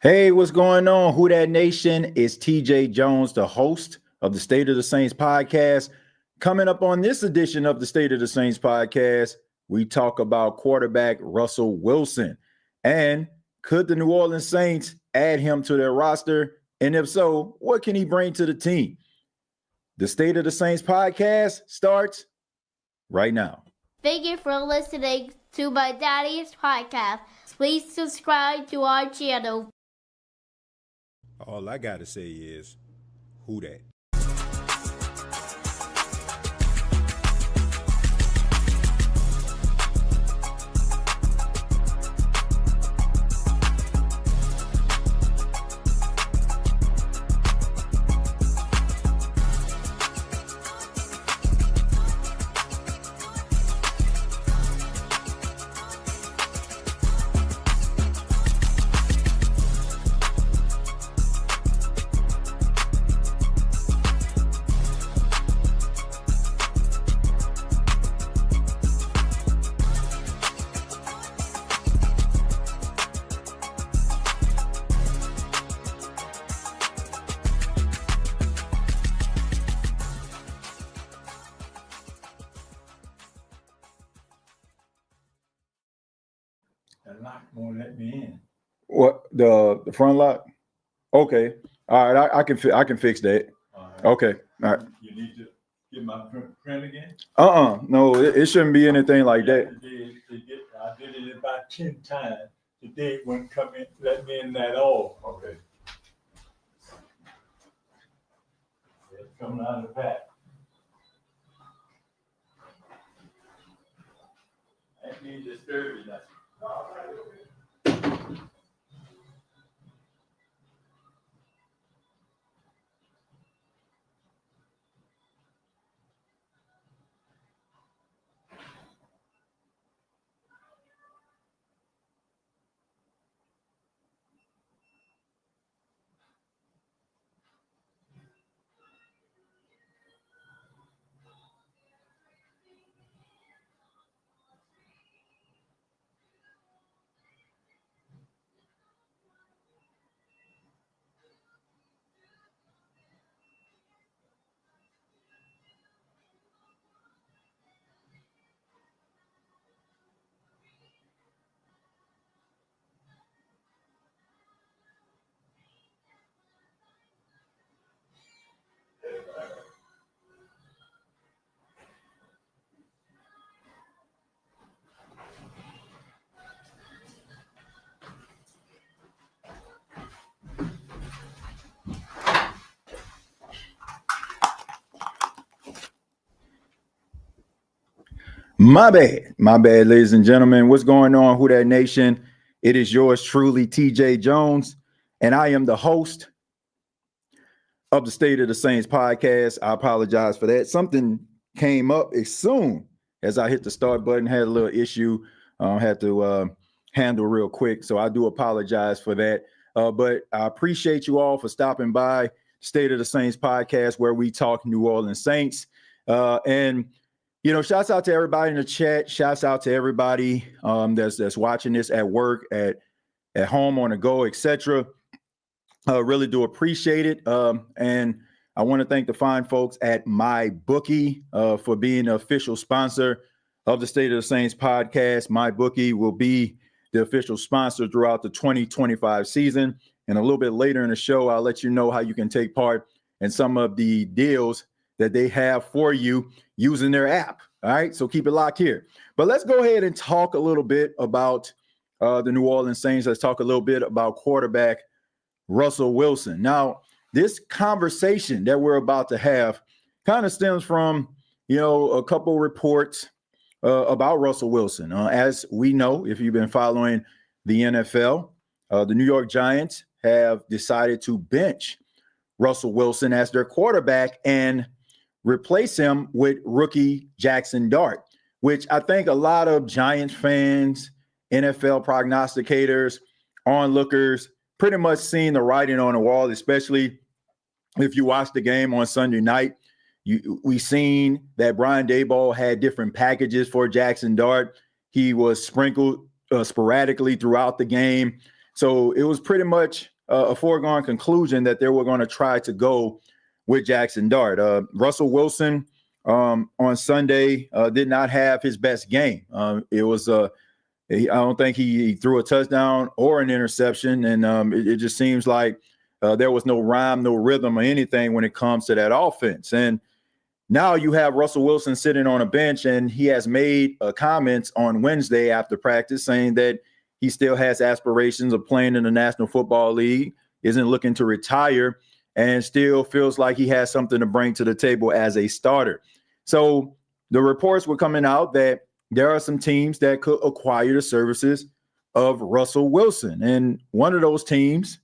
Hey, what's going on? Who Dat Nation? It's TJ Jones, the host of the State of the Saints podcast. Coming up on this edition of the State of the Saints podcast, we talk about quarterback Russell Wilson. And could the New Orleans Saints add him to their roster? And if so, what can he bring to the team? The State of the Saints podcast starts right now. Thank you for listening to my daddy's podcast. Please subscribe to our channel. All I got to say is, who dat? The lock won't let me in. What, the front lock? Okay. All right, I can fix that. All right. Okay. All right. You need to get my print again? No, it shouldn't be anything like that. I did it about 10 times. Today it wouldn't come in, let me in at all. Okay. It's coming out of the pack. That means disturbing us. All right, okay. My bad, ladies and gentlemen. What's going on, Who Dat Nation? It is yours truly, TJ Jones, and I am the host of the State of the Saints podcast. I apologize for that. Something came up as soon as I hit the start button, had a little issue, had to handle real quick. So I do apologize for that. But I appreciate you all for stopping by State of the Saints podcast, where we talk New Orleans Saints. And you know, shouts out to everybody in the chat. Shouts out to everybody that's watching this at work, at home, on the go, etc. Really do appreciate it. And I want to thank the fine folks at MyBookie for being the official sponsor of the State of the Saints podcast. MyBookie will be the official sponsor throughout the 2025 season. And a little bit later in the show, I'll let you know how you can take part in some of the deals that they have for you using their app. All right, so keep it locked here. But let's go ahead and talk a little bit about the New Orleans Saints. Let's talk a little bit about quarterback Russell Wilson. Now, this conversation that we're about to have kind of stems from, you know, a couple reports about Russell Wilson. As we know, if you've been following the NFL, the New York Giants have decided to bench Russell Wilson as their quarterback and replace him with rookie Jaxson Dart, which I think a lot of Giants fans, NFL prognosticators, onlookers, pretty much seen the writing on the wall, especially if you watch the game on Sunday night. We seen that Brian Daboll had different packages for Jaxson Dart. He was sprinkled sporadically throughout the game. So it was pretty much a foregone conclusion that they were going to try to go with Jaxson Dart. Russell Wilson on Sunday did not have his best game. It was I don't think he threw a touchdown or an interception, and it just seems like there was no rhyme, no rhythm, or anything when it comes to that offense. And now you have Russell Wilson sitting on a bench, and he has made comments on Wednesday after practice saying that he still has aspirations of playing in the National Football League, isn't looking to retire, and still feels like he has something to bring to the table as a starter. So the reports were coming out that there are some teams that could acquire the services of Russell Wilson. And one of those teams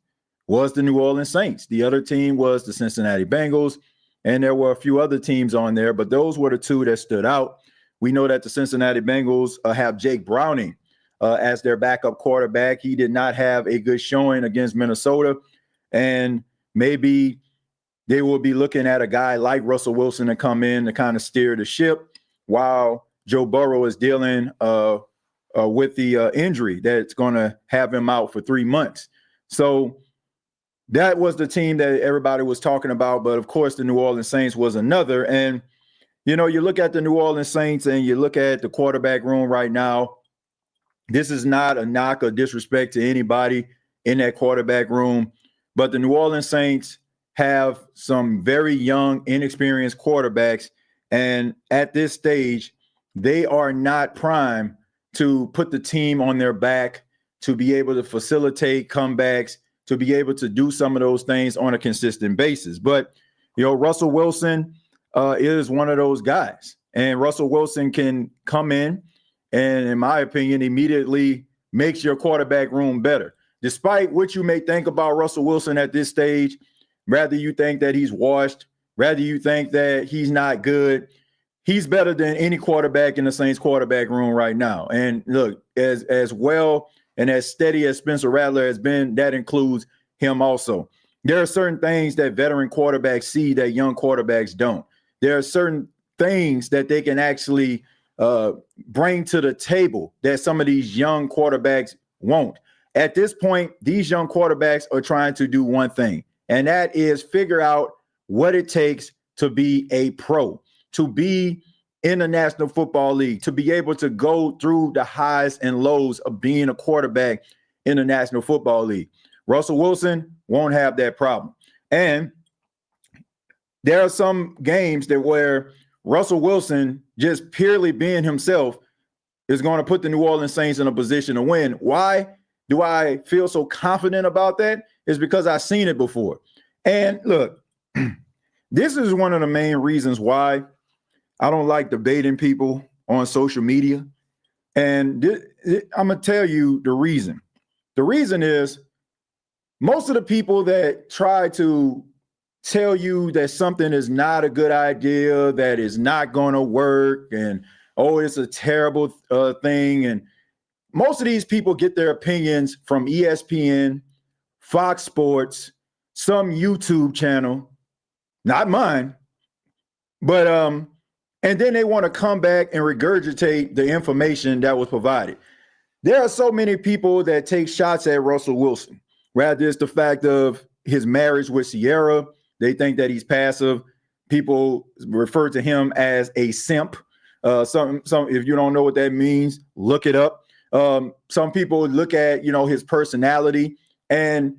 was the New Orleans Saints. The other team was the Cincinnati Bengals. And there were a few other teams on there, but those were the two that stood out. We know that the Cincinnati Bengals have Jake Browning as their backup quarterback. He did not have a good showing against Minnesota, and maybe they will be looking at a guy like Russell Wilson to come in to kind of steer the ship while Joe Burrow is dealing with the injury that's going to have him out for 3 months. So that was the team that everybody was talking about. But, of course, the New Orleans Saints was another. And, you know, you look at the New Orleans Saints and you look at the quarterback room right now. This is not a knock or disrespect to anybody in that quarterback room. But the New Orleans Saints have some very young, inexperienced quarterbacks. And at this stage, they are not primed to put the team on their back, to be able to facilitate comebacks, to be able to do some of those things on a consistent basis. But, you know, Russell Wilson is one of those guys. And Russell Wilson can come in and, in my opinion, immediately makes your quarterback room better. Despite what you may think about Russell Wilson at this stage, rather you think that he's washed, rather you think that he's not good, he's better than any quarterback in the Saints quarterback room right now. And look, as well and as steady as Spencer Rattler has been, that includes him also. There are certain things that veteran quarterbacks see that young quarterbacks don't. There are certain things that they can actually bring to the table that some of these young quarterbacks won't. At this point, these young quarterbacks are trying to do one thing, and that is figure out what it takes to be a pro, to be in the National Football League, to be able to go through the highs and lows of being a quarterback in the National Football League. Russell Wilson won't have that problem. And there are some games that where Russell Wilson, just purely being himself, is going to put the New Orleans Saints in a position to win. Why do I feel so confident about that? It's because I've seen it before. And look, this is one of the main reasons why I don't like debating people on social media. And I'm going to tell you the reason. The reason is most of the people that try to tell you that something is not a good idea, that is not going to work, and, oh, it's a terrible thing. And most of these people get their opinions from ESPN, Fox Sports, some YouTube channel, not mine, but and then they want to come back and regurgitate the information that was provided. There are so many people that take shots at Russell Wilson. Rather, it's the fact of his marriage with Sierra. They think that he's passive. People refer to him as a simp. Some if you don't know what that means, look it up. Some people look at, his personality, and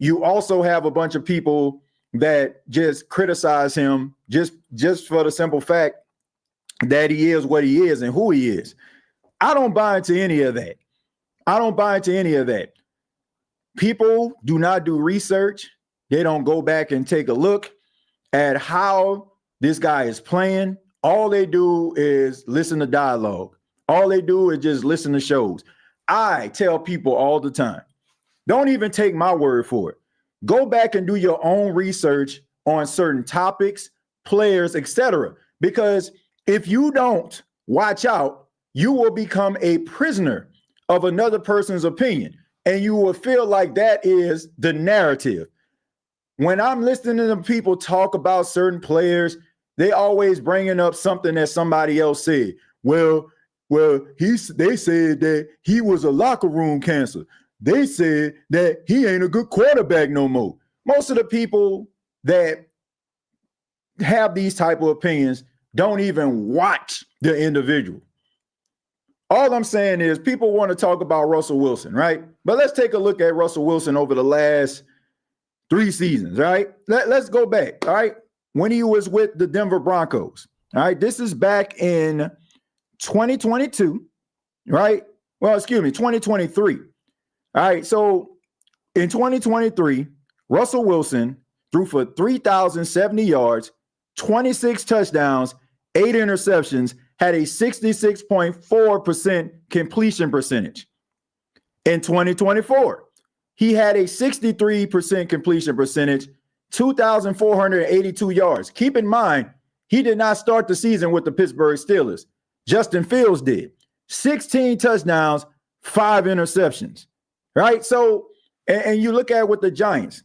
you also have a bunch of people that just criticize him just for the simple fact that he is what he is and who he is. I don't buy into any of that. People do not do research. They don't go back and take a look at how this guy is playing. All they do is listen to dialogue. All they do is just listen to shows. I tell people all the time, don't even take my word for it. Go back and do your own research on certain topics, players, etc. Because if you don't watch out, you will become a prisoner of another person's opinion, and you will feel like that is the narrative. When I'm listening to people talk about certain players, they always bringing up something that somebody else said. Well, they said that he was a locker room cancer. they said that he ain't a good quarterback no more. Most of the people that have these type of opinions don't even watch the individual. All I'm saying is people want to talk about Russell Wilson, right? But let's take a look at Russell Wilson over the last 3 seasons, right? Let's go back, all right? When he was with the Denver Broncos, all right? This is back in 2022, right? Well, excuse me, 2023. All right, so in 2023, Russell Wilson threw for 3,070 yards, 26 touchdowns, 8 interceptions, had a 66.4% completion percentage. In 2024, he had a 63% completion percentage, 2,482 yards. Keep in mind, he did not start the season with the Pittsburgh Steelers. Justin Fields did. 16 touchdowns, 5 interceptions, right? So, and you look at with the Giants,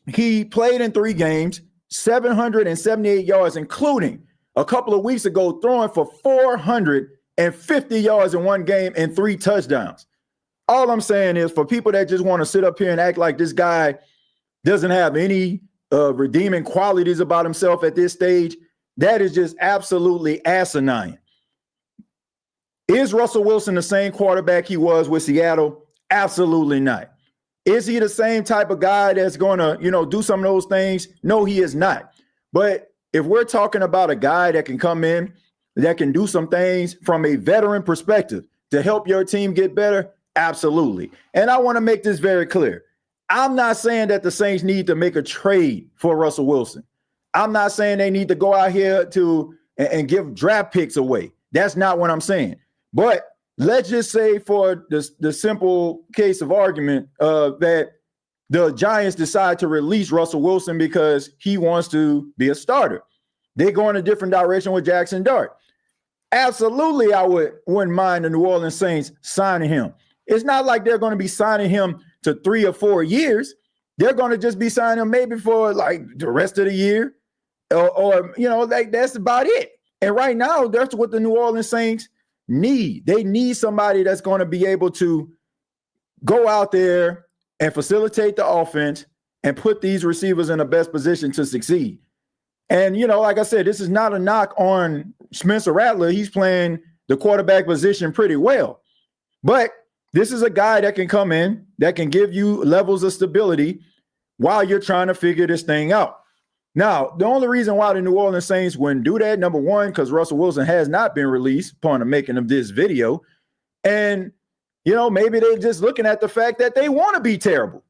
he played in 3 games, 778 yards, including a couple of weeks ago throwing for 450 yards in 1 game and 3 touchdowns. All I'm saying is for people that just want to sit up here and act like this guy doesn't have any redeeming qualities about himself at this stage, that is just absolutely asinine. Is Russell Wilson the same quarterback he was with Seattle? Absolutely not. Is he the same type of guy that's going to, do some of those things? No, he is not. But if we're talking about a guy that can come in, that can do some things from a veteran perspective to help your team get better, absolutely. And I want to make this very clear. I'm not saying that the Saints need to make a trade for Russell Wilson. I'm not saying they need to go out here and give draft picks away. That's not what I'm saying. But let's just say for the simple case of argument that the Giants decide to release Russell Wilson because he wants to be a starter. They go in a different direction with Jaxson Dart. Absolutely, I wouldn't mind the New Orleans Saints signing him. It's not like they're going to be signing him to 3 or 4 years. They're going to just be signing him maybe for like the rest of the year or that's about it. And right now, that's what the New Orleans Saints need. They need somebody that's going to be able to go out there and facilitate the offense and put these receivers in the best position to succeed. And, like I said, this is not a knock on Spencer Rattler. He's playing the quarterback position pretty well. But this is a guy that can come in, that can give you levels of stability while you're trying to figure this thing out. Now, the only reason why the New Orleans Saints wouldn't do that, number one, because Russell Wilson has not been released upon the making of this video. And, maybe they're just looking at the fact that they want to be terrible.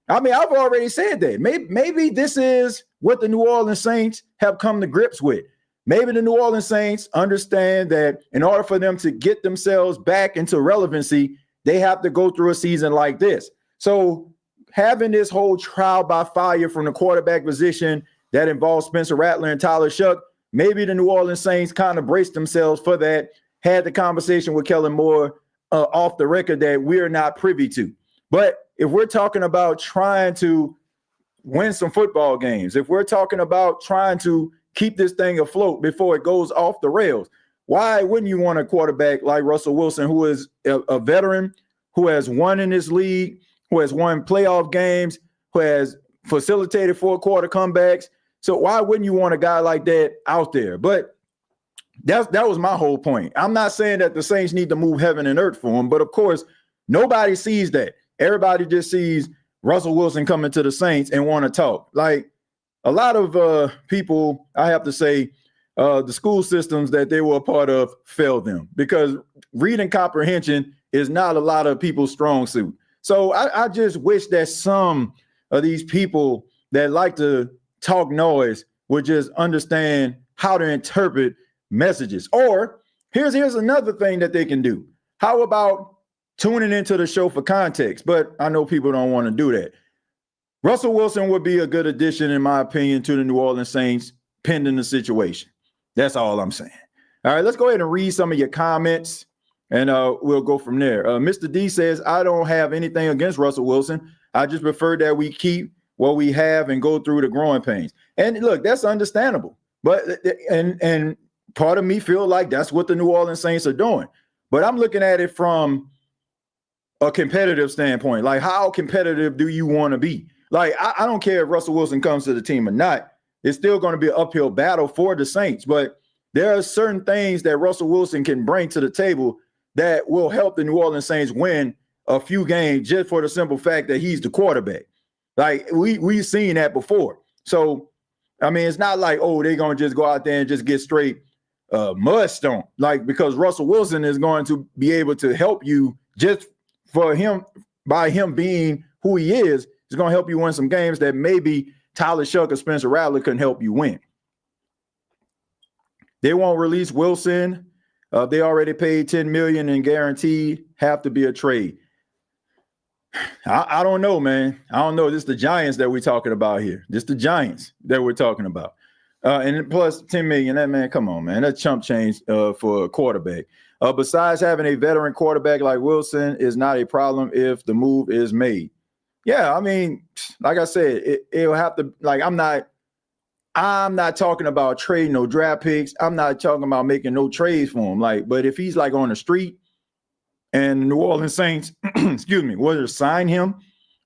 I mean, I've already said that. Maybe this is what the New Orleans Saints have come to grips with. Maybe the New Orleans Saints understand that in order for them to get themselves back into relevancy, they have to go through a season like this. So having this whole trial by fire from the quarterback position that involves Spencer Rattler and Tyler Shuck, maybe the New Orleans Saints kind of braced themselves for that, had the conversation with Kellen Moore off the record that we're not privy to. But if we're talking about trying to win some football games, if we're talking about trying to keep this thing afloat before it goes off the rails, why wouldn't you want a quarterback like Russell Wilson, who is a veteran, who has won in this league, who has won playoff games, who has facilitated 4-quarter comebacks? So why wouldn't you want a guy like that out there? But that was my whole point. I'm not saying that the Saints need to move heaven and earth for him, but of course, nobody sees that. Everybody just sees Russell Wilson coming to the Saints and want to talk. Like a lot of people, I have to say, the school systems that they were a part of failed them because reading comprehension is not a lot of people's strong suit. So I just wish that some of these people that like to talk noise would just understand how to interpret messages. Or here's another thing that they can do. How about tuning into the show for context? But I know people don't want to do that. Russell Wilson would be a good addition, in my opinion, to the New Orleans Saints, pending the situation. That's all I'm saying. All right, let's go ahead and read some of your comments, and we'll go from there. Mr. D says, I don't have anything against Russell Wilson. I just prefer that we keep what we have and go through the growing pains. And look, that's understandable. But and part of me feel like that's what the New Orleans Saints are doing. But I'm looking at it from a competitive standpoint. Like, how competitive do you want to be? Like, I don't care if Russell Wilson comes to the team or not. It's still going to be an uphill battle for the Saints. But there are certain things that Russell Wilson can bring to the table that will help the New Orleans Saints win a few games just for the simple fact that he's the quarterback. Like, we've seen that before. So, I mean, it's not like, oh, they're going to just go out there and just get straight mud stomped. Like, because Russell Wilson is going to be able to help you just for him, by him being who he is going to help you win some games that maybe Tyler Shuck or Spencer Rattler can help you win. They won't release Wilson. They already paid $10 million in guaranteed. Have to be a trade. I don't know, man. I don't know. This is the Giants that we're talking about here. This is the Giants that we're talking about. And plus $10 million. That, man, come on, man. That's chump change for a quarterback. Besides having a veteran quarterback like Wilson is not a problem if the move is made. Yeah, I mean, like I said, it'll have to, like, I'm not talking about trading no draft picks. I'm not talking about making no trades for him. Like, but if he's like on the street and the New Orleans Saints, excuse me, whether to sign him,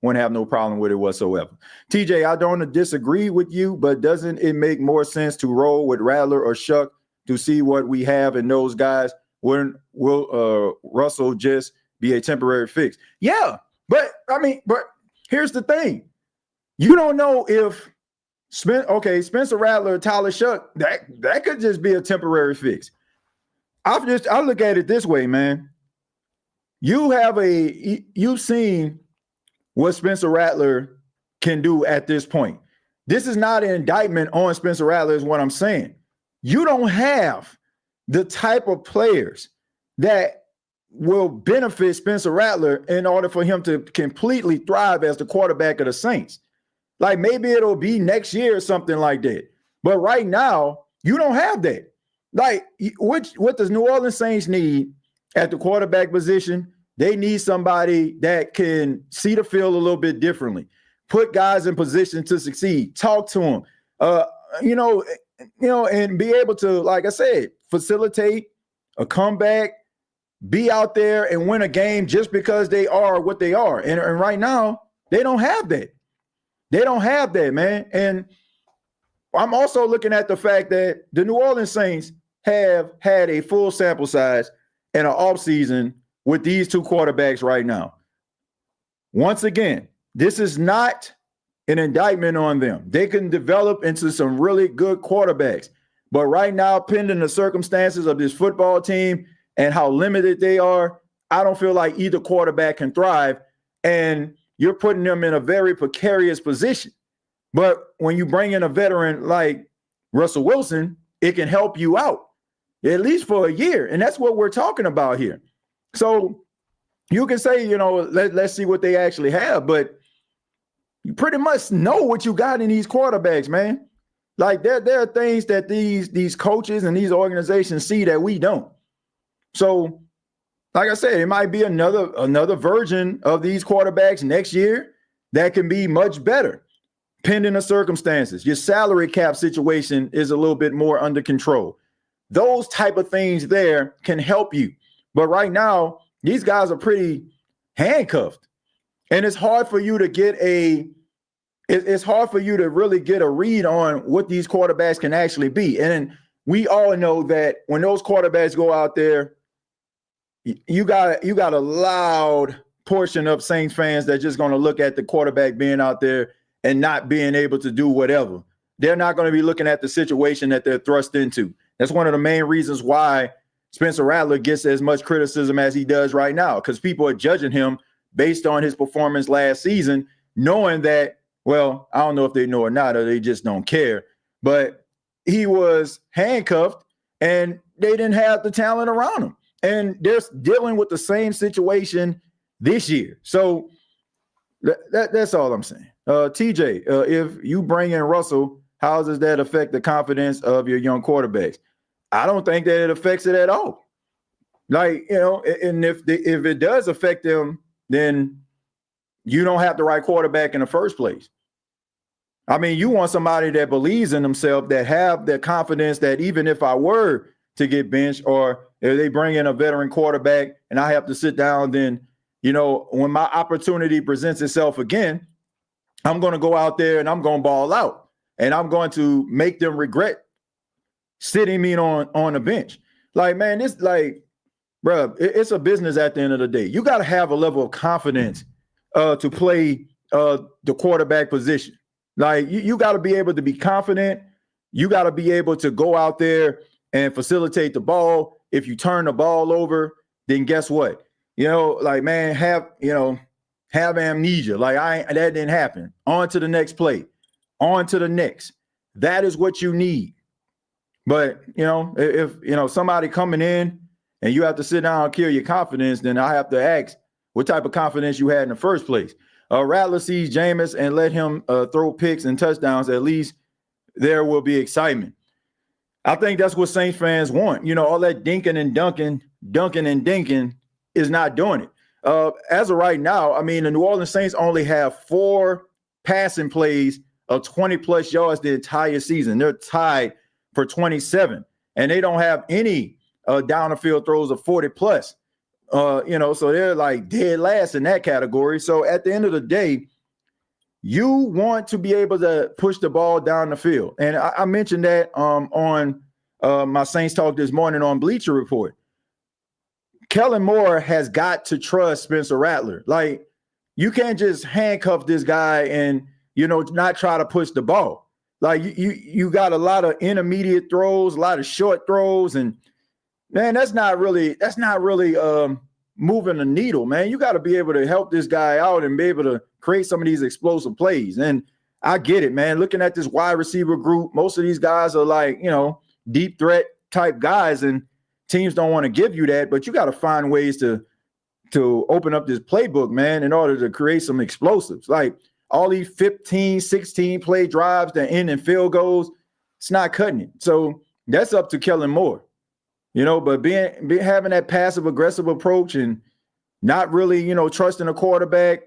wouldn't have no problem with it whatsoever. TJ, I don't disagree with you, but doesn't it make more sense to roll with Rattler or Shuck to see what we have in those guys? Wouldn't Russell just be a temporary fix? Yeah, but here's the thing. You don't know if Spencer Rattler, Tyler Shuck, that could just be a temporary fix. I look at it this way, man. You've seen what Spencer Rattler can do at this point. This is not an indictment on Spencer Rattler, is what I'm saying. You don't have the type of players that will benefit Spencer Rattler in order for him to completely thrive as the quarterback of the Saints. Like, maybe it'll be next year or something like that. But right now, you don't have that. Like, what does New Orleans Saints need at the quarterback position? They need somebody that can see the field a little bit differently, put guys in position to succeed, talk to them, and be able to, like I said, facilitate a comeback, be out there and win a game just because they are what they are. And right now, they don't have that. They don't have that, man. And I'm also looking at the fact that the New Orleans Saints have had a full sample size and an offseason with these two quarterbacks right now. Once again, this is not an indictment on them. They can develop into some really good quarterbacks. But right now, pending the circumstances of this football team and how limited they are, I don't feel like either quarterback can thrive. And you're putting them in a very precarious position. But when you bring in a veteran like Russell Wilson, it can help you out, at least for a year. And that's what we're talking about here. So you can say, let's see what they actually have. But you pretty much know what you got in these quarterbacks, man. Like, there are things that these coaches and these organizations see that we don't. So, like I said, it might be another version of these quarterbacks next year that can be much better, pending the circumstances. Your salary cap situation is a little bit more under control. Those type of things there can help you. But right now, these guys are pretty handcuffed. And it's hard for you to it's hard for you to really get a read on what these quarterbacks can actually be. And we all know that when those quarterbacks go out there, you got a loud portion of Saints fans that just going to look at the quarterback being out there and not being able to do whatever. They're not going to be looking at the situation that they're thrust into. That's one of the main reasons why Spencer Rattler gets as much criticism as he does right now, because people are judging him based on his performance last season, knowing that, well, I don't know if they know or not, or they just don't care, but he was handcuffed and they didn't have the talent around him. And they're dealing with the same situation this year. So that's all I'm saying. TJ, if you bring in Russell, how does that affect the confidence of your young quarterbacks? I don't think that it affects it at all. Like, and if it does affect them, then you don't have the right quarterback in the first place. I mean, you want somebody that believes in themselves, that have the confidence that even if I were to get benched, or if they bring in a veteran quarterback and I have to sit down, then, when my opportunity presents itself again, I'm going to go out there and I'm going to ball out, and I'm going to make them regret sitting me on the bench. Like, man, it's like, bro, it's a business at the end of the day. You got to have a level of confidence to play the quarterback position. Like, you got to be able to be confident. You got to be able to go out there and facilitate the ball. If you turn the ball over, then guess what? Like, man, have amnesia. Like, that didn't happen. On to the next play. On to the next. That is what you need. But, if somebody coming in and you have to sit down and kill your confidence, then I have to ask what type of confidence you had in the first place. Rattler sees Jameis and let him throw picks and touchdowns. At least there will be excitement. I think that's what Saints fans want. All that dinking and dunking and dinking is not doing it. As of right now, I mean, the New Orleans Saints only have 4 passing plays of 20-plus yards the entire season. They're tied for 27, and they don't have any down the field throws of 40-plus. So they're like dead last in that category. So at the end of the day, you want to be able to push the ball down the field. And I mentioned that on my Saints Talk this morning on Bleacher Report. Kellen Moore has got to trust Spencer Rattler. Like, you can't just handcuff this guy and, not try to push the ball. Like, you got a lot of intermediate throws, a lot of short throws, and man, that's not really moving the needle, man. You got to be able to help this guy out and be able to create some of these explosive plays. And I get it, man. Looking at this wide receiver group, most of these guys are like, deep threat type guys, and teams don't want to give you that, but you got to find ways to open up this playbook, man, in order to create some explosives. Like, all these 15, 16 play drives that end in field goals, it's not cutting it. So that's up to Kellen Moore, but having that passive aggressive approach and not really, trusting a quarterback,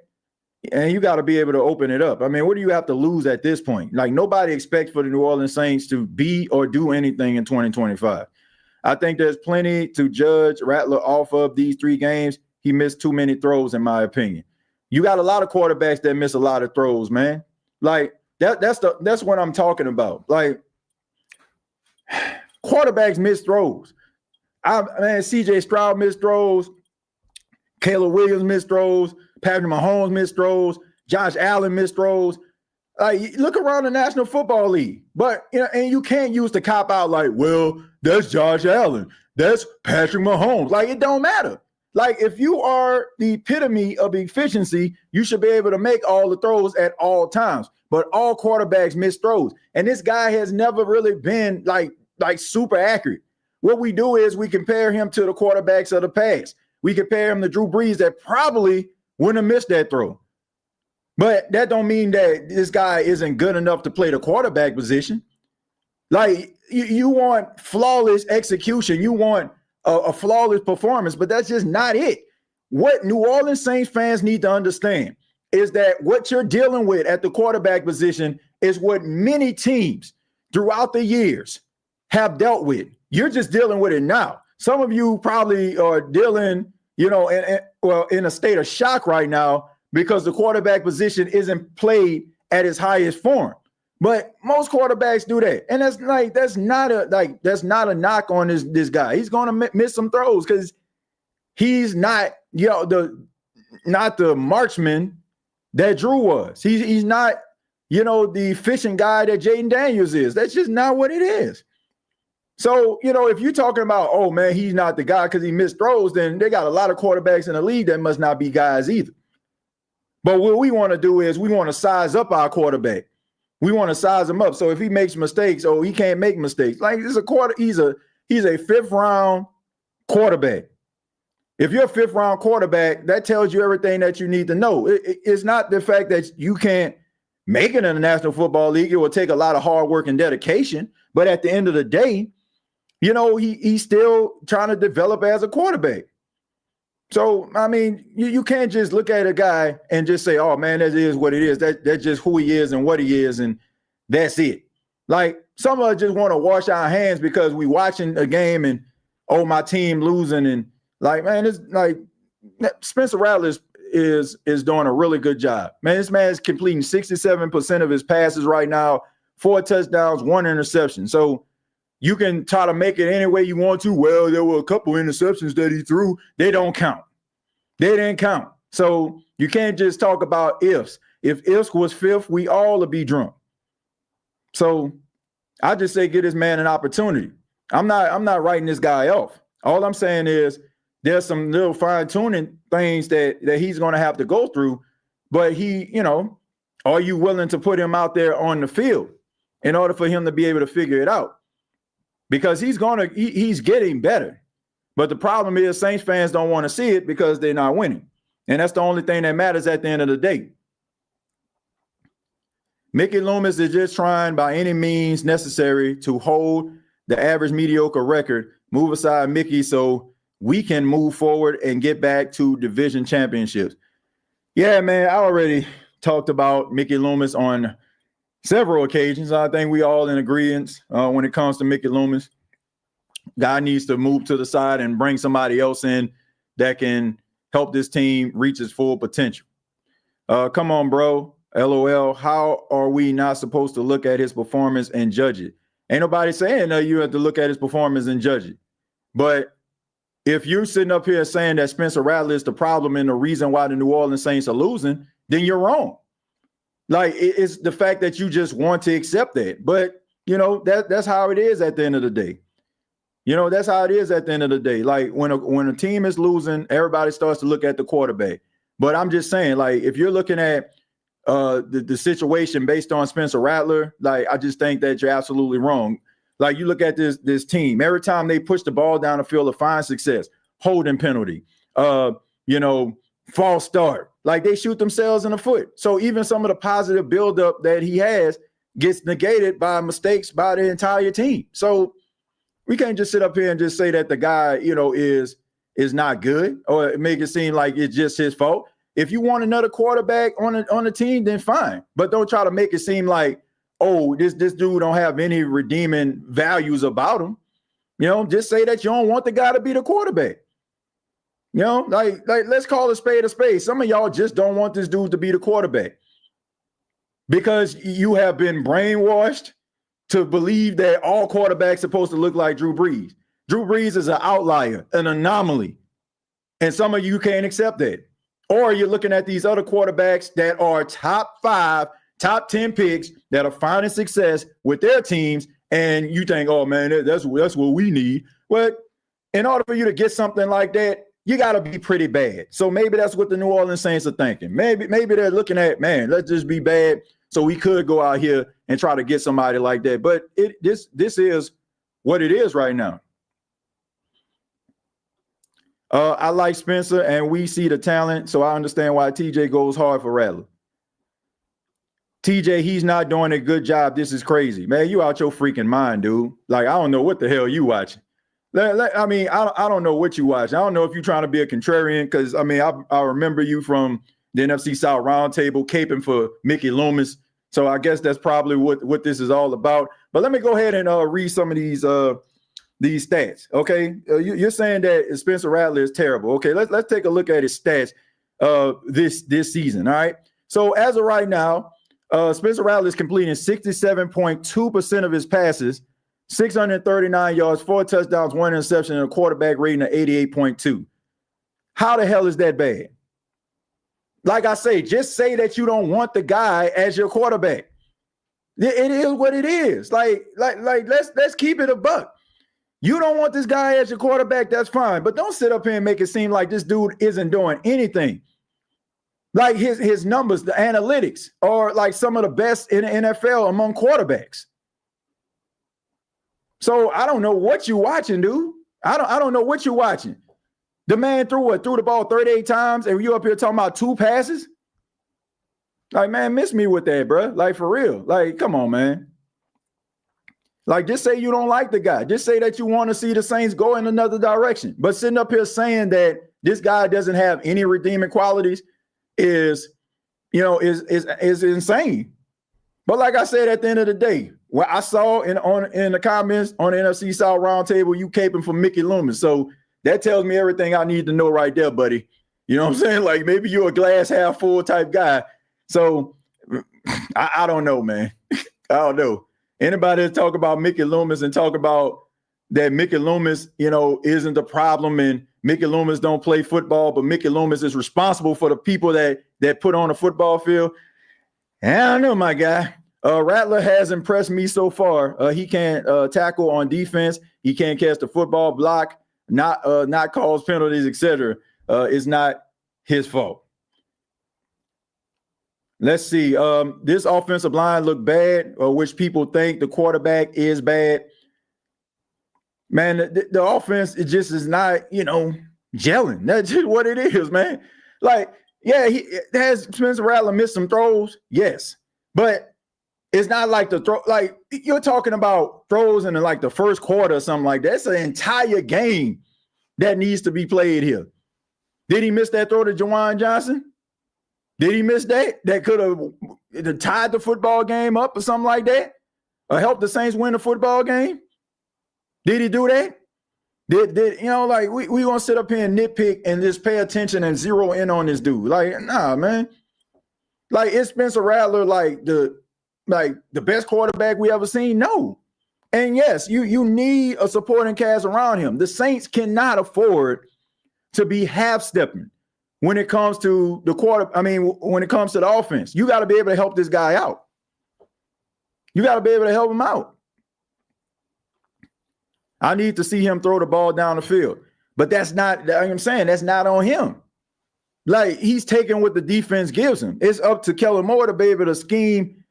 and you got to be able to open it up. I mean, what do you have to lose at this point? Like, nobody expects for the New Orleans Saints to be or do anything in 2025. I think there's plenty to judge Rattler off of these 3 games. He missed too many throws, in my opinion. You got a lot of quarterbacks that miss a lot of throws, man. Like, that's what I'm talking about. Like, quarterbacks miss throws. CJ Stroud missed throws. Caleb Williams missed throws. Patrick Mahomes missed throws. Josh Allen missed throws. Look around the National Football League. But, and you can't use the cop out like, well, that's Josh Allen. That's Patrick Mahomes. Like, it don't matter. Like, if you are the epitome of efficiency, you should be able to make all the throws at all times. But all quarterbacks miss throws. And this guy has never really been like super accurate. What we do is we compare him to the quarterbacks of the past. We compare him to Drew Brees that probably wouldn't have missed that throw. But that don't mean that this guy isn't good enough to play the quarterback position. Like, you want flawless execution. You want a flawless performance, but that's just not it. What New Orleans Saints fans need to understand is that what you're dealing with at the quarterback position is what many teams throughout the years have dealt with. You're just dealing with it now. Some of you probably are dealing, in a state of shock right now because the quarterback position isn't played at its highest form. But most quarterbacks do that. And that's not a knock on this guy. He's going to miss some throws because he's not, not the marksman that Drew was. He's not, the efficient guy that Jaden Daniels is. That's just not what it is. So, if you're talking about, oh man, he's not the guy because he missed throws, then they got a lot of quarterbacks in the league that must not be guys either. But what we want to do is we want to size up our quarterback. We want to size him up. So if he makes mistakes, he can't make mistakes. Like, he's a 5th round quarterback. If you're a 5th round quarterback, that tells you everything that you need to know. It's not the fact that you can't make it in the National Football League. It will take a lot of hard work and dedication. But at the end of the day, he's still trying to develop as a quarterback. So, I mean, you can't just look at a guy and just say, oh, man, that is what it is. That's just who he is and what he is, and that's it. Like, some of us just want to wash our hands because we watching a game and, oh, my team losing. And, like, man, it's like Spencer Rattler is doing a really good job. Man, this man is completing 67% of his passes right now, 4 touchdowns, 1 interception. So you can try to make it any way you want to. Well, there were a couple interceptions that he threw. They don't count. They didn't count. So you can't just talk about ifs. If ifs was fifth, we all would be drunk. So I just say give this man an opportunity. I'm not writing this guy off. All I'm saying is there's some little fine-tuning things that he's going to have to go through. But are you willing to put him out there on the field in order for him to be able to figure it out? Because he's getting better. But the problem is Saints fans don't want to see it because they're not winning. And that's the only thing that matters at the end of the day. Mickey Loomis is just trying by any means necessary to hold the average mediocre record, move aside Mickey so we can move forward and get back to division championships. Yeah, man, I already talked about Mickey Loomis on several occasions. I think we all in agreement when it comes to Mickey Loomis. Guy needs to move to the side and bring somebody else in that can help this team reach its full potential. Come on, bro. LOL. How are we not supposed to look at his performance and judge it? Ain't nobody saying you have to look at his performance and judge it. But if you're sitting up here saying that Spencer Rattler is the problem and the reason why the New Orleans Saints are losing, then you're wrong. Like, it's the fact that you just want to accept that. But, that's how it is at the end of the day. That's how it is at the end of the day. Like, when a team is losing, everybody starts to look at the quarterback. But I'm just saying, like, if you're looking at the situation based on Spencer Rattler, like, I just think that you're absolutely wrong. Like, you look at this team, every time they push the ball down the field to find success, holding penalty, false start, like they shoot themselves in the foot. So even some of the positive buildup that he has gets negated by mistakes by the entire team. So we can't just sit up here and just say that the guy, is not good or make it seem like it's just his fault. If you want another quarterback on the team, then fine. But don't try to make it seem like, oh, this dude don't have any redeeming values about him. Just say that you don't want the guy to be the quarterback. Like let's call a spade a spade. Some of y'all just don't want this dude to be the quarterback because you have been brainwashed to believe that all quarterbacks are supposed to look like Drew Brees. Drew Brees is an outlier, an anomaly. And some of you can't accept that. Or you're looking at these other quarterbacks that are top 5, top 10 picks that are finding success with their teams. And you think, oh, man, that's what we need. But in order for you to get something like that, you got to be pretty bad. So maybe that's what the New Orleans Saints are thinking. Maybe they're looking at, man, let's just be bad so we could go out here and try to get somebody like that. But this is what it is right now. I like Spencer, and we see the talent, so I understand why TJ goes hard for Rattler. TJ, he's not doing a good job. This is crazy. Man, you out your freaking mind, dude. Like, I don't know what the hell you watching. I mean, I don't know what you watch. I don't know if you're trying to be a contrarian because, I mean, I remember you from the NFC South Roundtable caping for Mickey Loomis. So I guess that's probably what this is all about. But let me go ahead and read some of these stats, okay? You're saying that Spencer Rattler is terrible. Okay, let's take a look at his stats this season, all right? So as of right now, Spencer Rattler is completing 67.2% of his passes, 639 yards, 4 touchdowns, 1 interception, and a quarterback rating of 88.2. How the hell is that bad? Like I say, just say that you don't want the guy as your quarterback. It is what it is. Like let's keep it a buck. You don't want this guy as your quarterback, that's fine. But don't sit up here and make it seem like this dude isn't doing anything. Like his numbers, the analytics, are like some of the best in the NFL among quarterbacks. So I don't know what you're watching, dude. I don't know what you're watching. The man threw the ball 38 times, and you up here talking about 2 passes? Like, man, miss me with that, bro. Like, for real. Like, come on, man. Like, just say you don't like the guy. Just say that you want to see the Saints go in another direction. But sitting up here saying that this guy doesn't have any redeeming qualities is insane. But like I said, at the end of the day, what I saw in the comments on the NFC South Roundtable, you caping for Mickey Loomis. So that tells me everything I need to know right there, buddy. You know what I'm saying? Like maybe you're a glass half full type guy. So I don't know, man. I don't know. Anybody that talk about Mickey Loomis and talk about that Mickey Loomis, isn't the problem and Mickey Loomis don't play football, but Mickey Loomis is responsible for the people that put on the football field. I don't know, my guy. Rattler has impressed me so far. He can't tackle on defense. He can't catch the football, block, not cause penalties, etc. It's not his fault. Let's see. This offensive line looked bad, which people think the quarterback is bad. Man, the offense, it just is not, gelling. That's just what it is, man. Like, yeah, has Spencer Rattler missed some throws? Yes. But it's not like the throw, like you're talking about throws in like the first quarter or something like that. It's an entire game that needs to be played here. Did he miss that throw to Juwan Johnson? Did he miss that? That could have tied the football game up or something like that? Or helped the Saints win the football game? Did he do that? Did we gonna sit up here and nitpick and just pay attention and zero in on this dude? Like, nah, man. Like, is Spencer Rattler like the best quarterback we ever seen? No. And yes, you need a supporting cast around him. The Saints cannot afford to be half-stepping when it comes to when it comes to the offense. You got to be able to help this guy out. You got to be able to help him out. I need to see him throw the ball down the field. But that's not, I'm saying, that's not on him. Like, he's taking what the defense gives him. It's up to Kellen Moore to be able to scheme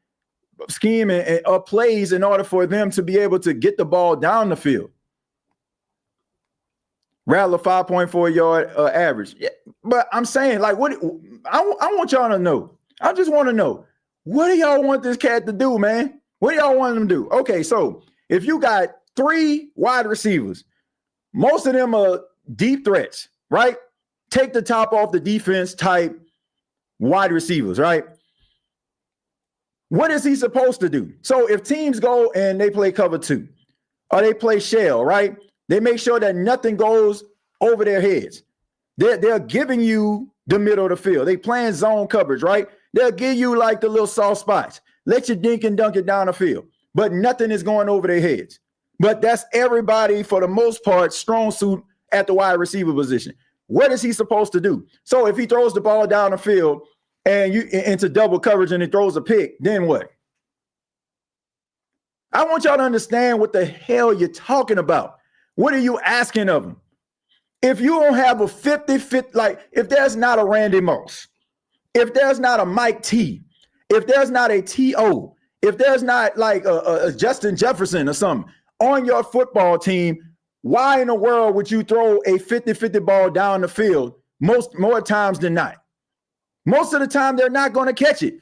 and up plays in order for them to be able to get the ball down the field. Rattler 5.4 yard average. Yeah, but I'm saying, like, what I want y'all to know. I just want to know, what do y'all want this cat to do, man? What do y'all want him to do? Okay, so if you got 3 wide receivers, most of them are deep threats, right? Take the top off the defense type wide receivers, right? What is he supposed to do? So if teams go and they play cover 2 or they play shell, right? They make sure that nothing goes over their heads. They're giving you the middle of the field. They playing zone coverage, right? They'll give you like the little soft spots. Let you dink and dunk it down the field, but nothing is going over their heads. But that's everybody, for the most part, strong suit at the wide receiver position. What is he supposed to do? So if he throws the ball down the field and you into double coverage and he throws a pick, then what? I want y'all to understand what the hell you're talking about. What are you asking of him? If you don't have a 50-50, like if there's not a Randy Moss, if there's not a Mike T, if there's not a T.O., if there's not like a Justin Jefferson or something on your football team, why in the world would you throw a 50-50 ball down the field more times than not? Most of the time, they're not going to catch it.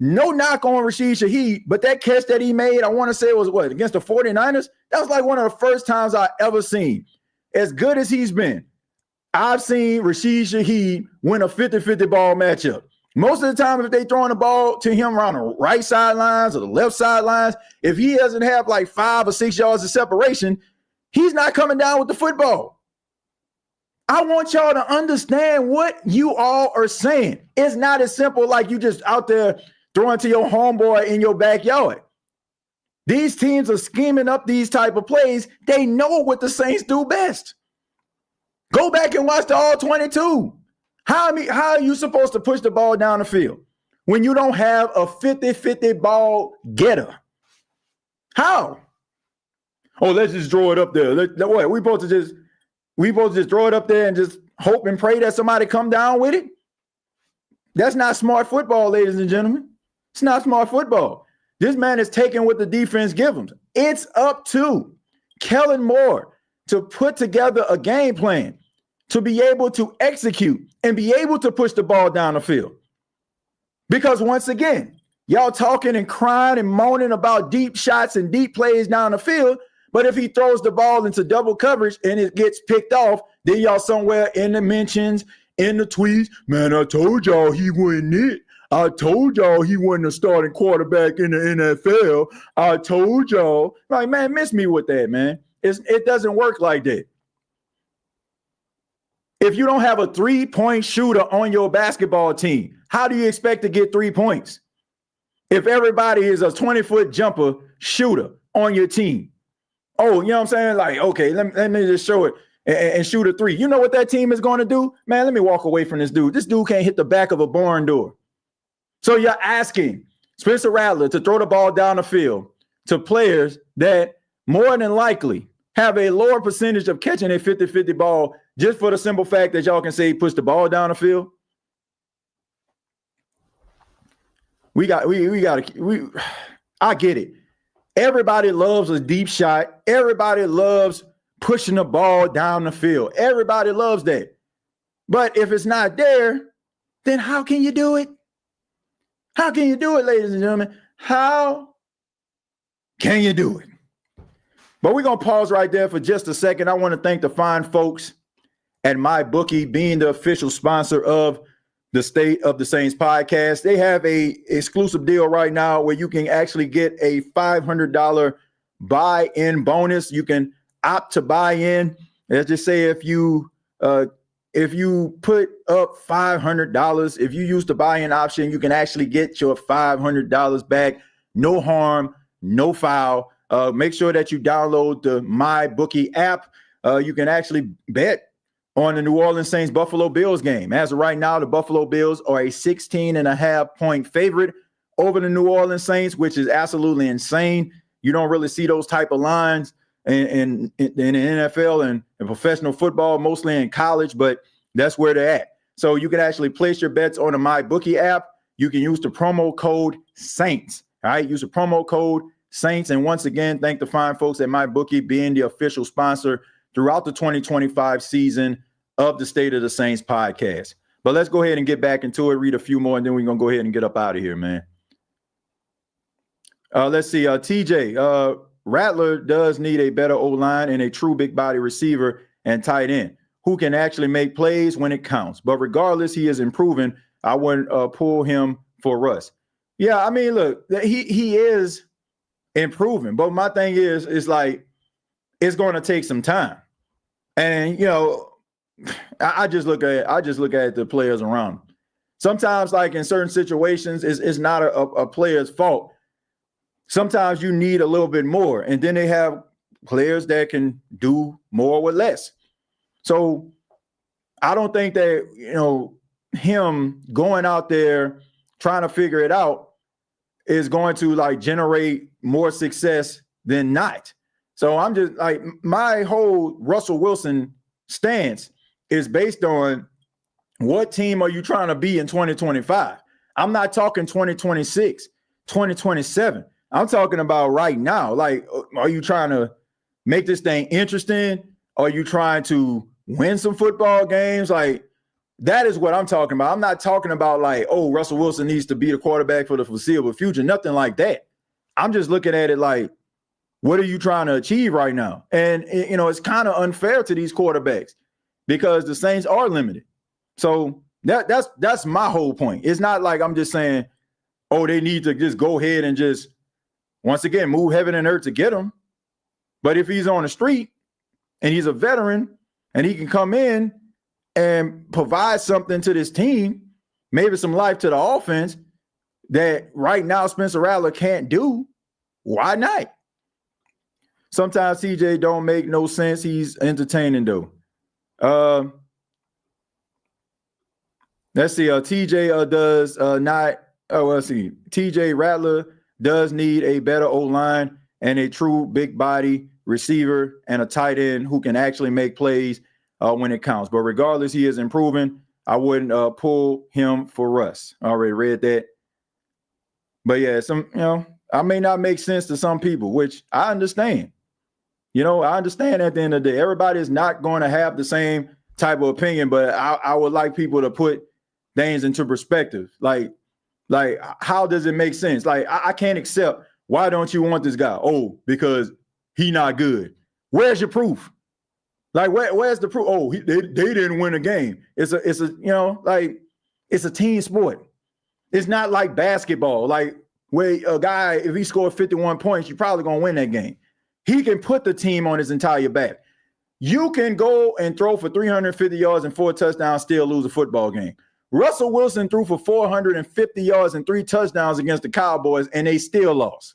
No knock on Rashid Shaheed, but that catch that he made, I want to say it was against the 49ers? That was like one of the first times I ever seen. As good as he's been, I've seen Rashid Shaheed win a 50-50 ball matchup. Most of the time, if they throwing the ball to him around the right sidelines or the left sidelines, if he doesn't have like 5 or 6 yards of separation, he's not coming down with the football. I want y'all to understand what you all are saying. It's not as simple like you just out there throwing to your homeboy in your backyard. These teams are scheming up these type of plays. They know what the Saints do best. Go back and watch the All-22. How are you supposed to push the ball down the field when you don't have a 50-50 ball getter? How? Oh, let's just throw it up there. What? We supposed to just throw it up there and just hope and pray that somebody come down with it? That's not smart football, ladies and gentlemen. It's not smart football. This man is taking what the defense gives him. It's up to Kellen Moore to put together a game plan to be able to execute and be able to push the ball down the field. Because once again, y'all talking and crying and moaning about deep shots and deep plays down the field, but if he throws the ball into double coverage and it gets picked off, then y'all somewhere in the mentions, in the tweets, man, I told y'all he wasn't it. I told y'all he wasn't a starting quarterback in the NFL. I told y'all. Like, man, miss me with that, man. It doesn't work like that. If you don't have a 3-point shooter on your basketball team, how do you expect to get 3 points? If everybody is a 20-foot jumper shooter on your team. Oh, you know what I'm saying? Like, okay, let me just show it and shoot a 3. You know what that team is going to do? Man, let me walk away from this dude. This dude can't hit the back of a barn door. So you're asking Spencer Rattler to throw the ball down the field to players that more than likely have a lower percentage of catching a 50-50 ball just for the simple fact that y'all can say he pushed the ball down the field. I get it. Everybody loves a deep shot. Everybody loves pushing the ball down the field. Everybody loves that. But if it's not there, then how can you do it? How can you do it, ladies and gentlemen? How can you do it? But we're going to pause right there for just a second. I want to thank the fine folks at MyBookie, being the official sponsor of the State of the Saints podcast. They have a exclusive deal right now where you can actually get a $500 buy-in bonus. You can opt to buy in. Let's just say if you put up $500, if you use the buy-in option, you can actually get your $500 back. No harm, no foul. Make sure that you download the MyBookie app. You can actually bet on the New Orleans Saints Buffalo Bills game. As of right now, the Buffalo Bills are a 16.5-point favorite over the New Orleans Saints, which is absolutely insane. You don't really see those type of lines in the NFL and in professional football, mostly in college, but that's where they're at. So you can actually place your bets on the MyBookie app. You can use the promo code SAINTS. All right, use the promo code SAINTS. And once again, thank the fine folks at MyBookie being the official sponsor throughout the 2025 season of the State of the Saints podcast. But let's go ahead and get back into it, read a few more, and then we're going to go ahead and get up out of here, man. Let's see. TJ, Rattler does need a better O-line and a true big body receiver and tight end who can actually make plays when it counts. But regardless, he is improving. I wouldn't pull him for Russ. Yeah, I mean, look, he is improving. But my thing is like, it's going to take some time. And, you know, I just look at the players around him. Sometimes, like in certain situations, it's not a player's fault. Sometimes you need a little bit more, and then they have players that can do more with less. So I don't think that, you know, him going out there trying to figure it out is going to like generate more success than not. So I'm just like, my whole Russell Wilson stance is based on what team are you trying to be in 2025? I'm not talking 2026, 2027. I'm talking about right now. Like, are you trying to make this thing interesting? Are you trying to win some football games? Like, that is what I'm talking about. I'm not talking about like, oh, Russell Wilson needs to be the quarterback for the foreseeable future. Nothing like that. I'm just looking at it like, what are you trying to achieve right now? And, you know, it's kind of unfair to these quarterbacks because the Saints are limited. So that's my whole point. It's not like I'm just saying, oh, they need to just go ahead and just, once again, move heaven and earth to get him. But if he's on the street and he's a veteran and he can come in and provide something to this team, maybe some life to the offense that right now Spencer Rattler can't do, why not? Sometimes TJ don't make no sense. He's entertaining though. Let's see. TJ does not. Oh, let's see. TJ Rattler does need a better O-line and a true big body receiver and a tight end who can actually make plays when it counts. But regardless, he is improving. I wouldn't pull him for Russ. I already read that. But yeah, I may not make sense to some people, which I understand. I understand at the end of the day, everybody is not going to have the same type of opinion, but I would like people to put things into perspective. Like how does it make sense? Like, I can't accept, why don't you want this guy? Oh, because he not good. Where's your proof? Like, where's the proof? Oh, they didn't win a game. It's a team sport. It's not like basketball. Like, where a guy, if he scored 51 points, you're probably going to win that game. He can put the team on his entire back. You can go and throw for 350 yards and 4 touchdowns, still lose a football game. Russell Wilson threw for 450 yards and 3 touchdowns against the Cowboys, and they still lost.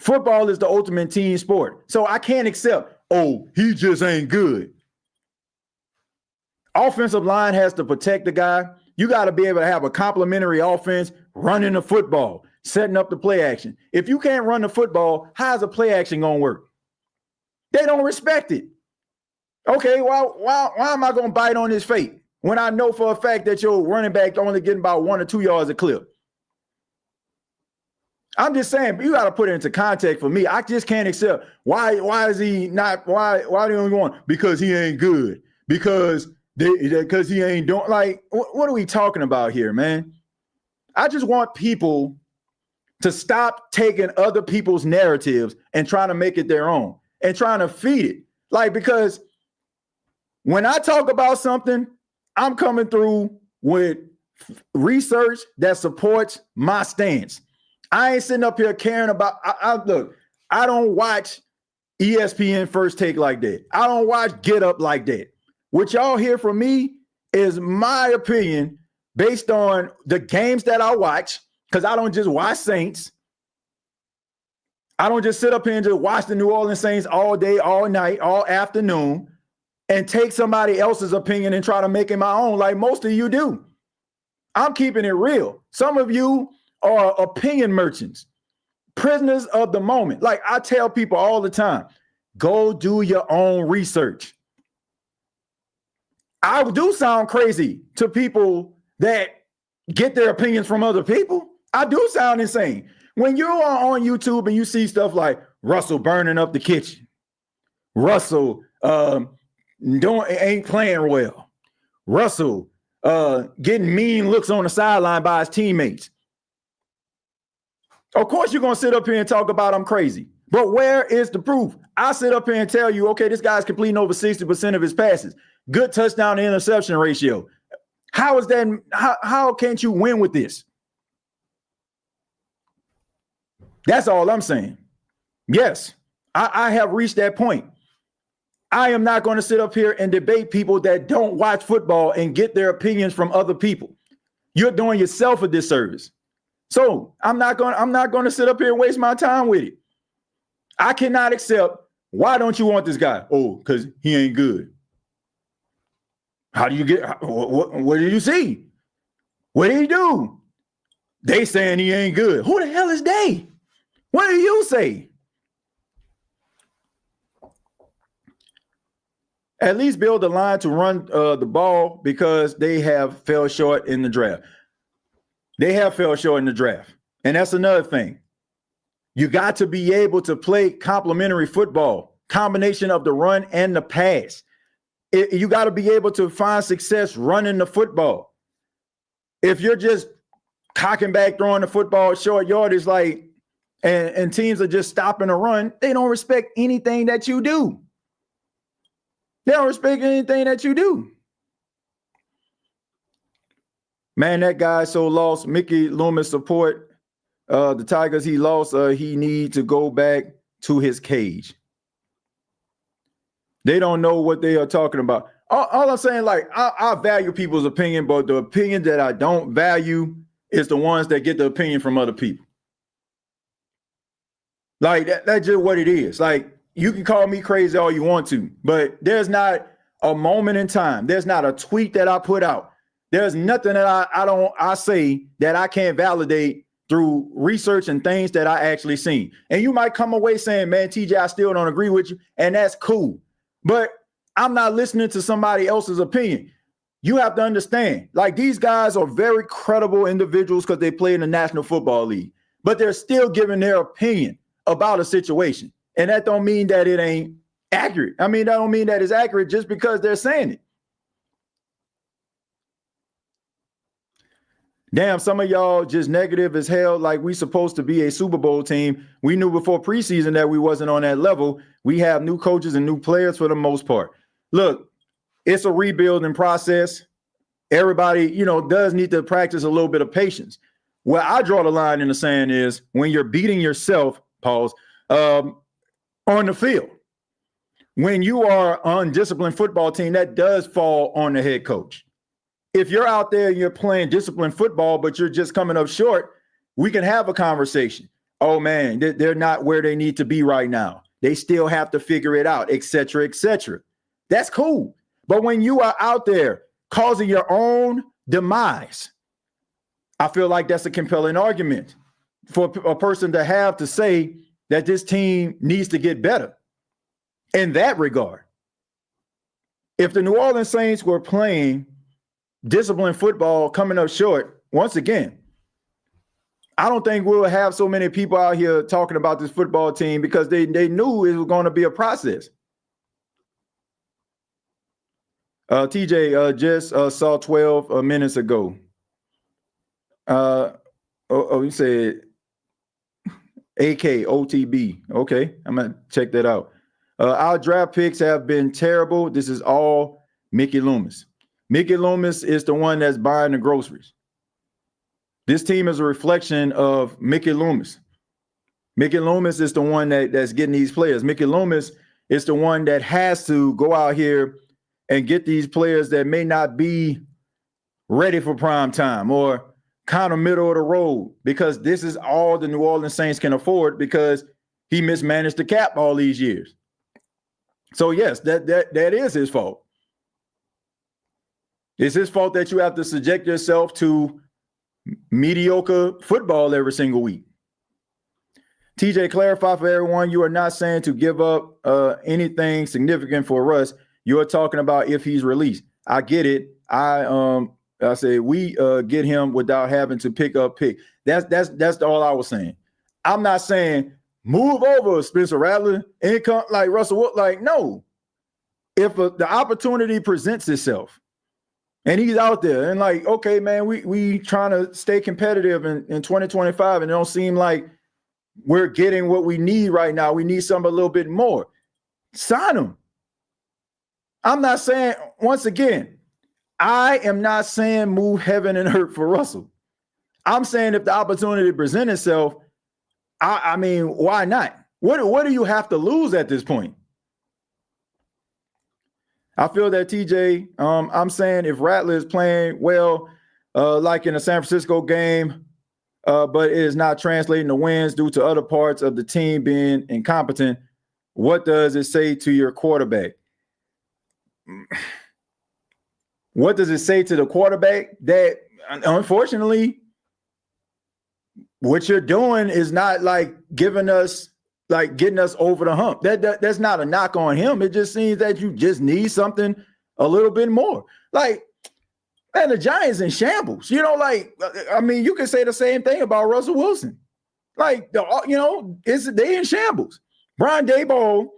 Football is the ultimate team sport. So I can't accept, oh, he just ain't good. Offensive line has to protect the guy. You got to be able to have a complementary offense, running the football, setting up the play action. If you can't run the football, how's the play action going to work? They don't respect it. Okay, why am I going to bite on his fate when I know for a fact that your running back only getting about 1 or 2 yards a clip? I'm just saying, you got to put it into context for me. I just can't accept why is he not, why do you want? Because he ain't good. Because he ain't doing, like, what are we talking about here, man? I just want people to stop taking other people's narratives and trying to make it their own and trying to feed it. Like, because when I talk about something, I'm coming through with research that supports my stance. I ain't sitting up here caring about, look, I don't watch ESPN First Take like that. I don't watch Get Up like that. What y'all hear from me is my opinion based on the games that I watch, because I don't just watch Saints. I don't just sit up here and just watch the New Orleans Saints all day, all night, all afternoon, and take somebody else's opinion and try to make it my own like most of you do. I'm keeping it real. Some of you are opinion merchants, prisoners of the moment. Like I tell people all the time, go do your own research. I do sound crazy to people that get their opinions from other people. I do sound insane. When you are on YouTube and you see stuff like Russell burning up the kitchen, Russell ain't playing well, Russell getting mean looks on the sideline by his teammates. Of course, you're going to sit up here and talk about I'm crazy. But where is the proof? I sit up here and tell you, okay, this guy's completing over 60% of his passes. Good touchdown to interception ratio. How is that? How can't you win with this? That's all I'm saying. Yes, I have reached that point. I am not going to sit up here and debate people that don't watch football and get their opinions from other people. You're doing yourself a disservice. So I'm not going to sit up here and waste my time with it. I cannot accept. Why don't you want this guy? Oh, because he ain't good. How do you get? What did you see? What did he do? They saying he ain't good. Who the hell is they? What do you say? At least build a line to run the ball because they have fell short in the draft. They have fell short in the draft. And that's another thing. You got to be able to play complementary football, combination of the run and the pass. You got to be able to find success running the football. If you're just cocking back, throwing the football short yardage, like, and teams are just stopping a run, they don't respect anything that you do. They don't respect anything that you do. Man, that guy's so lost. Mickey Loomis support the Tigers. He lost. He need to go back to his cage. They don't know what they are talking about. All I'm saying, like, I value people's opinion, but the opinion that I don't value is the ones that get the opinion from other people. Like, that's just what it is. Like, you can call me crazy all you want to, but there's not a moment in time. There's not a tweet that I put out. There's nothing that I say that I can't validate through research and things that I actually seen. And you might come away saying, man, TJ, I still don't agree with you. And that's cool. But I'm not listening to somebody else's opinion. You have to understand, like, these guys are very credible individuals because they play in the National Football League, but they're still giving their opinion about a situation. And that don't mean that it ain't accurate. I mean, that don't mean that it's accurate just because they're saying it. Damn, some of y'all just negative as hell, like we supposed to be a Super Bowl team. We knew before preseason that we wasn't on that level. We have new coaches and new players for the most part. Look, it's a rebuilding process. Everybody, does need to practice a little bit of patience. Where I draw the line in the sand is when you're beating yourself, pause, on the field. when you are an undisciplined football team, that does fall on the head coach. If you're out there and you're playing disciplined football, but you're just coming up short, we can have a conversation. Oh, man, they're not where they need to be right now. They still have to figure it out, et cetera, et cetera. That's cool. But when you are out there causing your own demise, I feel like that's a compelling argument for a person to have to say that this team needs to get better in that regard. If the New Orleans Saints were playing disciplined football coming up short, once again, I don't think we'll have so many people out here talking about this football team because they knew it was going to be a process. TJ just saw 12 minutes ago. You said AKOTB. Okay, I'm going to check that out. Our draft picks have been terrible. This is all Mickey Loomis. Mickey Loomis is the one that's buying the groceries. This team is a reflection of Mickey Loomis. Mickey Loomis is the one that's getting these players. Mickey Loomis is the one that has to go out here and get these players that may not be ready for prime time or kind of middle of the road, because this is all the New Orleans Saints can afford because he mismanaged the cap all these years. So yes, that is his fault. It's his fault that you have to subject yourself to mediocre football every single week. TJ, clarify for everyone, you are not saying to give up anything significant for Russ. You're talking about if he's released. I get it. I say we get him without having to pick up pick. That's all I was saying. I'm not saying move over Spencer Rattler and come like Russell Wood. Like, no. If the opportunity presents itself and he's out there and like, okay, man, we trying to stay competitive in 2025 and it don't seem like we're getting what we need right now. We need something a little bit more. Sign him. I'm not saying, once again, I am not saying move heaven and earth for Russell. I'm saying if the opportunity presents itself, I mean, why not? What do you have to lose at this point? I feel that TJ, I'm saying if Rattler is playing well, like in the San Francisco game, but it is not translating to wins due to other parts of the team being incompetent, what does it say to your quarterback? What does it say to the quarterback? That unfortunately, what you're doing is not like getting us over the hump. That's not a knock on him. It just seems that you just need something a little bit more. Like, man, the Giants in shambles. You know, like, I mean, you can say the same thing about Russell Wilson. Like, they in shambles. Brian Daboll,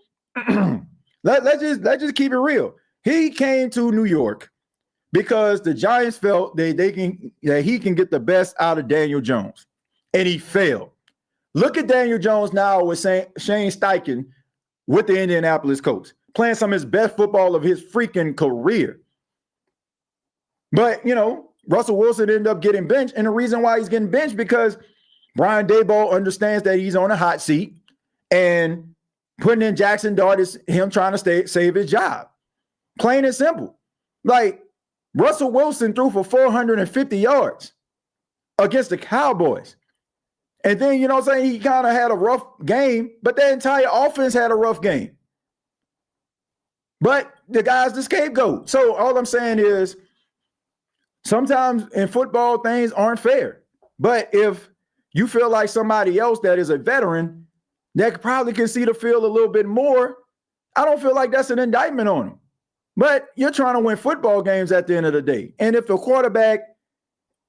let's just keep it real. He came to New York because the Giants felt that he can get the best out of Daniel Jones, and he failed. Look at Daniel Jones now with Shane Steichen with the Indianapolis Colts, playing some of his best football of his freaking career. But, Russell Wilson ended up getting benched, and the reason why he's getting benched because Brian Daboll understands that he's on a hot seat, and putting in Jaxson Dart is him trying to save his job. Plain and simple. Like, Russell Wilson threw for 450 yards against the Cowboys. And then, he kind of had a rough game, but the entire offense had a rough game. But the guy's the scapegoat. So all I'm saying is sometimes in football, things aren't fair. But if you feel like somebody else that is a veteran that probably can see the field a little bit more, I don't feel like that's an indictment on him. But you're trying to win football games at the end of the day. And if the quarterback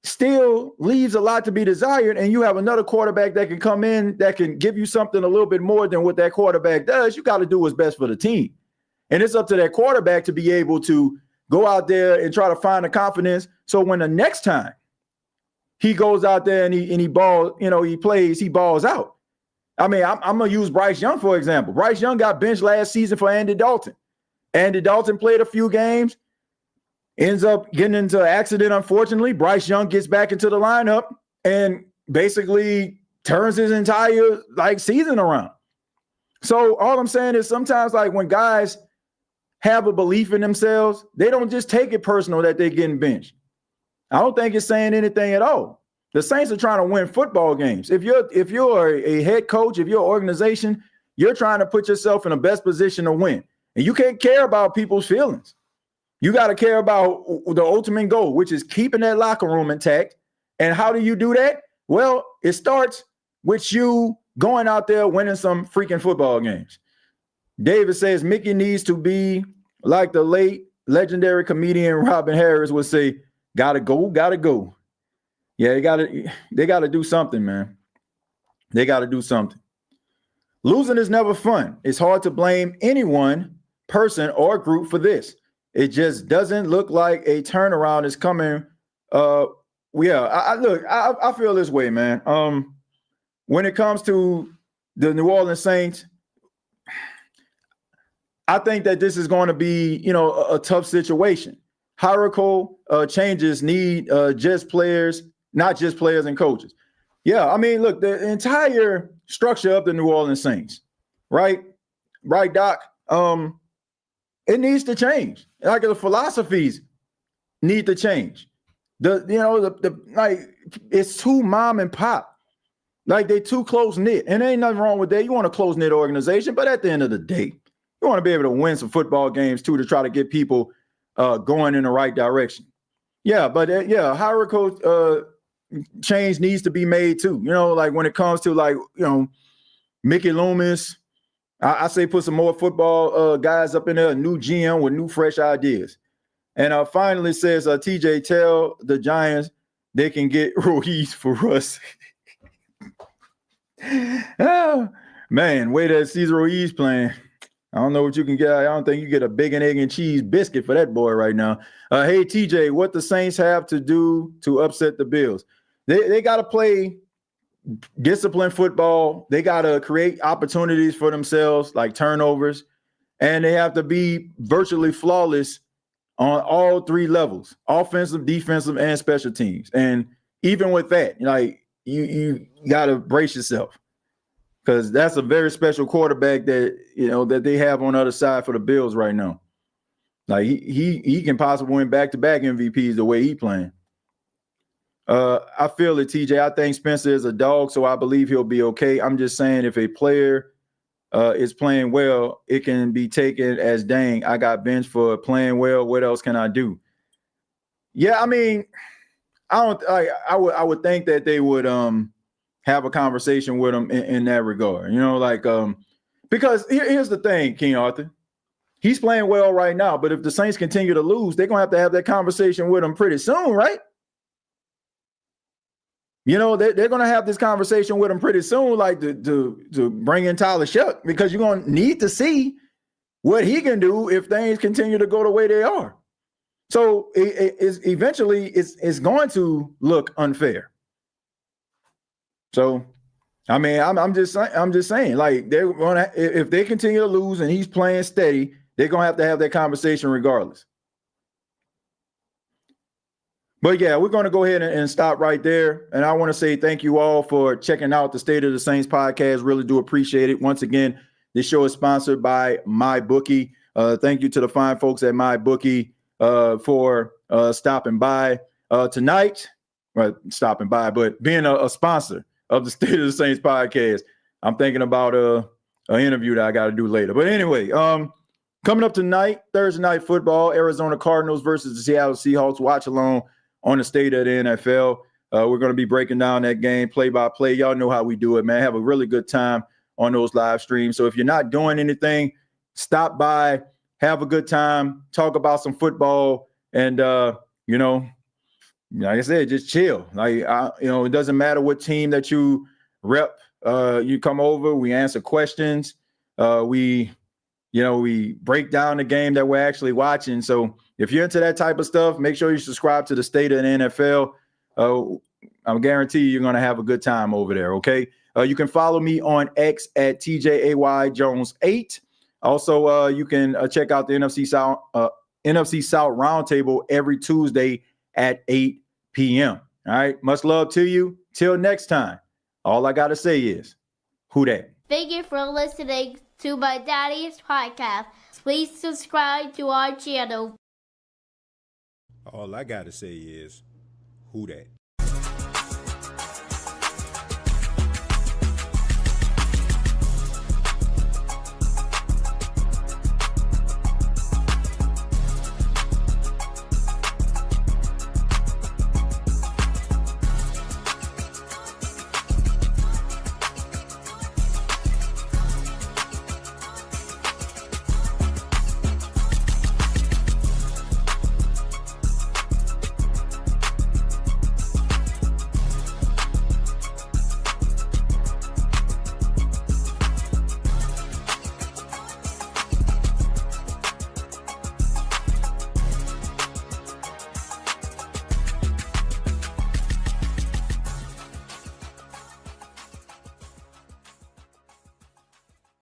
still leaves a lot to be desired and you have another quarterback that can come in that can give you something a little bit more than what that quarterback does, you got to do what's best for the team. And it's up to that quarterback to be able to go out there and try to find the confidence. So when the next time he goes out there and he balls, he plays, he balls out. I mean, I'm going to use Bryce Young, for example. Bryce Young got benched last season for Andy Dalton. Andy Dalton played a few games, ends up getting into an accident, unfortunately. Bryce Young gets back into the lineup and basically turns his entire season around. So all I'm saying is sometimes like when guys have a belief in themselves, they don't just take it personal that they're getting benched. I don't think it's saying anything at all. The Saints are trying to win football games. If you're a head coach, if you're an organization, you're trying to put yourself in the best position to win. And you can't care about people's feelings. You got to care about the ultimate goal, which is keeping that locker room intact. And how do you do that? Well, it starts with you going out there winning some freaking football games. David says Mickey needs to be like the late legendary comedian Robin Harris would say, gotta go, gotta go. Yeah, they gotta do something, man. They gotta do something. Losing is never fun. It's hard to blame anyone, person, or group for this. It just doesn't look like a turnaround is coming. I feel this way, man. When it comes to the New Orleans Saints, I think that this is going to be, a tough situation. Hierarchical changes need just players, not just players and coaches. Yeah, I mean, look, the entire structure of the New Orleans Saints, right, Doc? It needs to change. Like the philosophies need to change. It's too mom and pop. Like they too close knit, and there ain't nothing wrong with that. You want a close knit organization, but at the end of the day, you want to be able to win some football games too to try to get people going in the right direction. Yeah, but hierarchical change needs to be made too. Like when it comes to Mickey Loomis, I say put some more football guys up in there, a new GM with new fresh ideas. And finally says TJ, tell the Giants they can get Ruiz for us. Oh, man, way that Cesar Ruiz playing. I don't know what you can get. I don't think you get a bacon, egg, and cheese biscuit for that boy right now. Hey, TJ, what the Saints have to do to upset the Bills? They got to play disciplined football. They got to create opportunities for themselves, like turnovers, and they have to be virtually flawless on all three levels: offensive, defensive, and special teams. And even with that, you got to brace yourself, because that's a very special quarterback that they have on the other side for the Bills right now. Like he can possibly win back-to-back MVPs the way he playing. I feel it, TJ. I think Spencer is a dog, so I believe he'll be okay. I'm just saying if a player is playing well, it can be taken as, dang, I got benched for playing well. What else can I do? Yeah, I mean, I would think that they would have a conversation with him in that regard. Because here's the thing, King Arthur. He's playing well right now, but if the Saints continue to lose, they're going to have that conversation with him pretty soon, right? They're going to have this conversation with him pretty soon, like to bring in Tyler Shuck, because you're going to need to see what he can do if things continue to go the way they are. So eventually it's going to look unfair. So, I mean, I'm just saying, like, they're going to, if they continue to lose and he's playing steady, they're going to have that conversation regardless. But yeah, we're going to go ahead and stop right there. And I want to say thank you all for checking out the State of the Saints podcast. Really do appreciate it. Once again, this show is sponsored by MyBookie. Thank you to the fine folks at MyBookie for stopping by tonight. Well, stopping by, but being a sponsor of the State of the Saints podcast. I'm thinking about an interview that I got to do later. But anyway, coming up tonight, Thursday night football, Arizona Cardinals versus the Seattle Seahawks. Watch along on the State of the NFL. We're going to be breaking down that game play by play. Y'all know how we do it, man. Have a really good time on those live streams. So if you're not doing anything, stop by, have a good time, talk about some football, and like I said, just chill. It doesn't matter what team that you rep. You come over, we answer questions. We break down the game that we're actually watching. So if you're into that type of stuff, make sure you subscribe to the State of the NFL. I guarantee you're going to have a good time over there, okay? You can follow me on X at TJAYJones8. Also, you can check out the NFC South Roundtable every Tuesday at 8 p.m. All right, much love to you. Till next time, all I got to say is, who dat? Thank you for listening to my daddy's podcast. Please subscribe to our channel. All I gotta say is, who that?